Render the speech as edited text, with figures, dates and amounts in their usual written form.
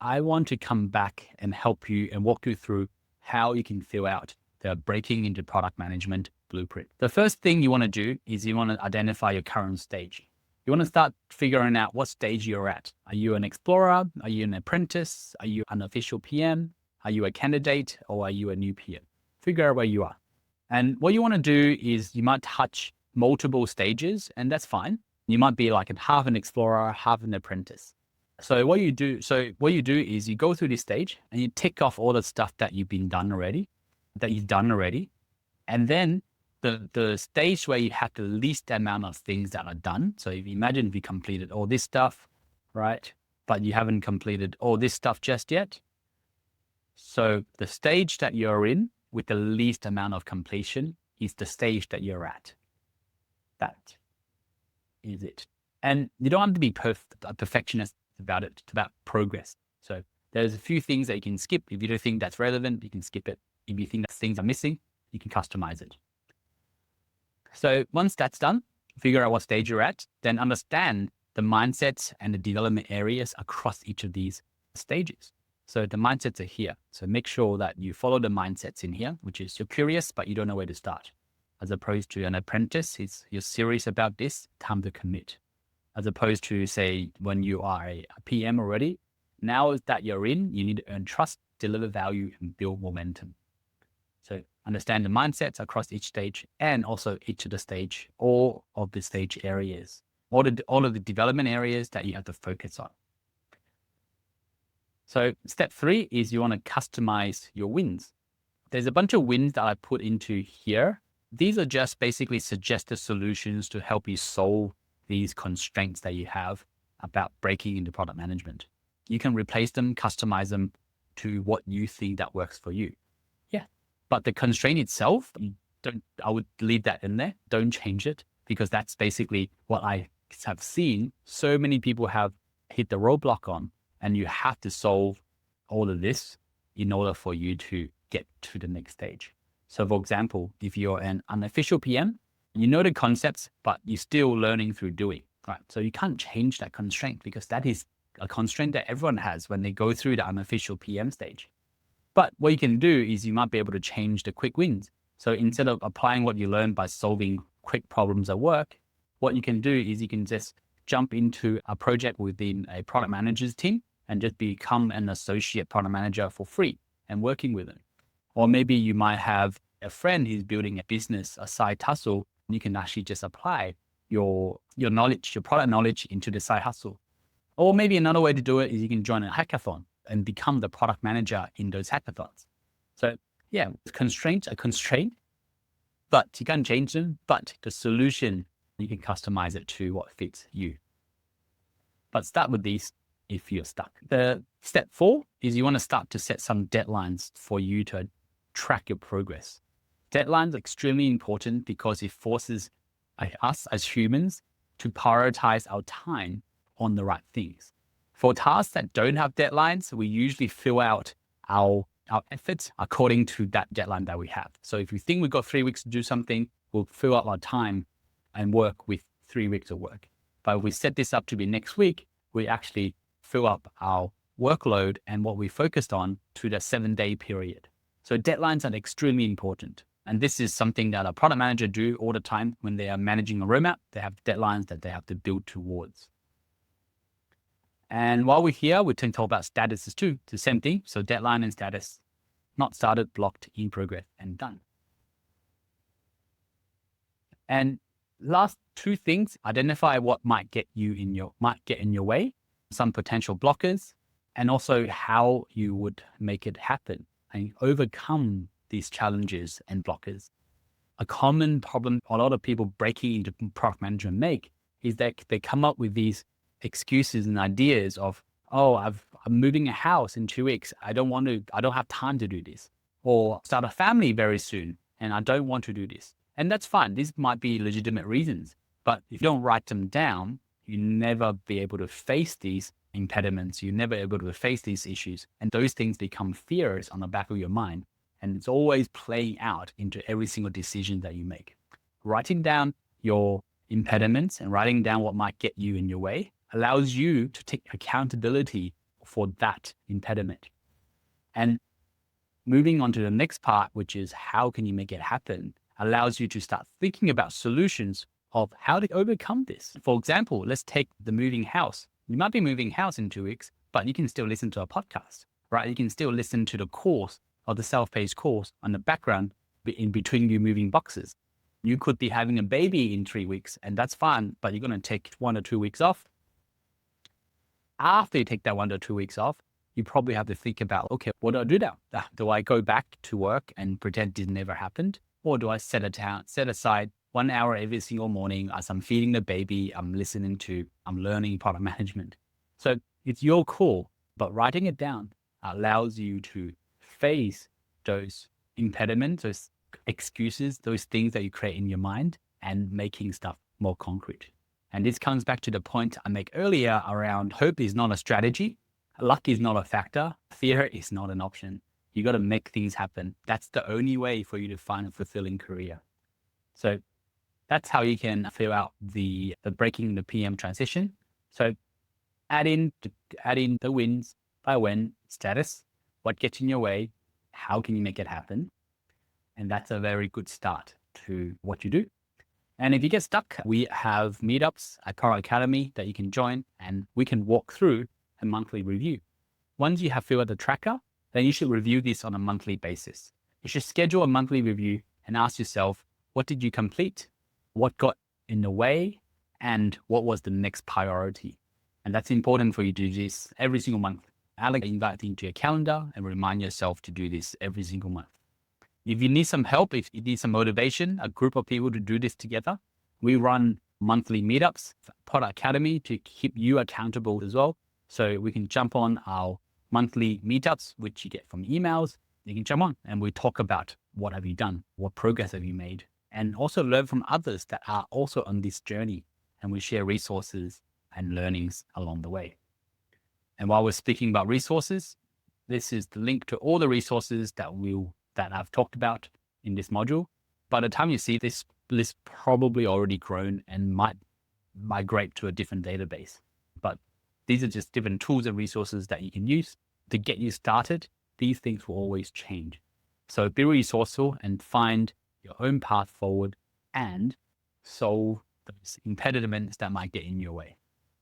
I want to come back and help you and walk you through how you can fill out the breaking into product management blueprint. The first thing you want to do is you want to identify your current stage. You want to start figuring out what stage you're at. Are you an explorer? Are you an apprentice? Are you an official PM? Are you a candidate or are you a new PM? Figure out where you are. And what you want to do is you might touch multiple stages, and that's fine. You might be like half an explorer, half an apprentice. So what you do is you go through this stage and you tick off all the stuff that you've done already. And then the stage where you have the least amount of things that are done. So if you imagine if you completed all this stuff, right? But you haven't completed all this stuff just yet. So the stage that you're in with the least amount of completion is the stage that you're at. That is it. And you don't have to be a perfectionist about it. It's about progress. So there's a few things that you can skip. If you don't think that's relevant, you can skip it. If you think that things are missing, you can customize it. So once that's done, figure out what stage you're at, then understand the mindsets and the development areas across each of these stages. So the mindsets are here. So make sure that you follow the mindsets in here, which is you're curious, but you don't know where to start. As opposed to an apprentice, you're serious about this, time to commit. As opposed to, say, when you are a PM already, now that you're in, you need to earn trust, deliver value, and build momentum. So understand the mindsets across each stage and also each of the stage, all of the stage areas, all of the development areas that you have to focus on. So step 3 is you want to customize your wins. There's a bunch of wins that I put into here. These are just basically suggested solutions to help you solve these constraints that you have about breaking into product management. You can replace them, customize them to what you think that works for you. Yeah. But the constraint itself, I would leave that in there. Don't change it, because that's basically what I have seen so many people have hit the roadblock on, and you have to solve all of this in order for you to get to the next stage. So for example, if you're an unofficial PM, you know the concepts, but you're still learning through doing, right? So you can't change that constraint, because that is a constraint that everyone has when they go through the unofficial PM stage. But what you can do is you might be able to change the quick wins. So instead of applying what you learned by solving quick problems at work, what you can do is you can just jump into a project within a product manager's team and just become an associate product manager for free and working with them. Or maybe you might have a friend who's building a business, a side hustle, and you can actually just apply your knowledge, your product knowledge into the side hustle. Or maybe another way to do it is you can join a hackathon and become the product manager in those hackathons. So yeah, constraints are constraint, but you can't change them. But the solution, you can customize it to what fits you. But start with these if you're stuck. The step 4 is you want to start to set some deadlines for you to track your progress. Deadlines are extremely important because it forces us as humans to prioritize our time on the right things. For tasks that don't have deadlines, we usually fill out our efforts according to that deadline that we have. So if we think we've got 3 weeks to do something, we'll fill out our time and work with 3 weeks of work. But if we set this up to be next week, we actually fill up our workload and what we focused on to the 7-day period. So deadlines are extremely important. And this is something that a product manager do all the time when they are managing a roadmap. They have deadlines that they have to build towards. And while we're here, we can talk about statuses too. It's the same thing. So deadline and status, not started, blocked, in progress, and done. And last 2 things, identify what might get in your way, some potential blockers, and also how you would make it happen and overcome these challenges and blockers. A common problem a lot of people breaking into product management make is that they come up with these excuses and ideas of, oh, I'm moving a house in 2 weeks. I don't have time to do this. Or start a family very soon and I don't want to do this. And that's fine. These might be legitimate reasons, but if you don't write them down, you never be able to face these impediments. You're never able to face these issues. And those things become fears on the back of your mind. And it's always playing out into every single decision that you make. Writing down your impediments and writing down what might get you in your way allows you to take accountability for that impediment. And moving on to the next part, which is how can you make it happen, allows you to start thinking about solutions of how to overcome this. For example, let's take the moving house. You might be moving house in 2 weeks, but you can still listen to a podcast, right? You can still listen to the course or the self-paced course on the background in between you moving boxes. You could be having a baby in 3 weeks, and that's fine, but you're going to take 1 or 2 weeks off. After you take that 1 or 2 weeks off, you probably have to think about, okay, what do I do now? Do I go back to work and pretend it never happened? Or do I set aside 1 hour every single morning as I'm feeding the baby, I'm learning product management. So it's your call, but writing it down allows you to face those impediments, those excuses, those things that you create in your mind, and making stuff more concrete. And this comes back to the point I make earlier around hope is not a strategy. Luck is not a factor. Fear is not an option. You got to make things happen. That's the only way for you to find a fulfilling career. So that's how you can fill out the breaking the PM transition. So add in the wins by when status, what gets in your way, how can you make it happen? And that's a very good start to what you do. And if you get stuck, we have meetups at Car Academy that you can join, and we can walk through a monthly review. Once you have filled out the tracker, then you should review this on a monthly basis. You should schedule a monthly review and ask yourself, what did you complete? What got in the way? And what was the next priority? And that's important for you to do this every single month. Invite it into your calendar and remind yourself to do this every single month. If you need some help, if you need some motivation, a group of people to do this together, we run monthly meetups, Product Academy, to keep you accountable as well. So we can jump on our monthly meetups, which you get from emails. You can jump on and we talk about what have you done? What progress have you made? And also learn from others that are also on this journey. And we share resources and learnings along the way. And while we're speaking about resources, this is the link to all the resources that I've talked about in this module. By the time you see this list, probably already grown and might migrate to a different database. But these are just different tools and resources that you can use to get you started. These things will always change. So be resourceful and find your own path forward and solve those impediments that might get in your way.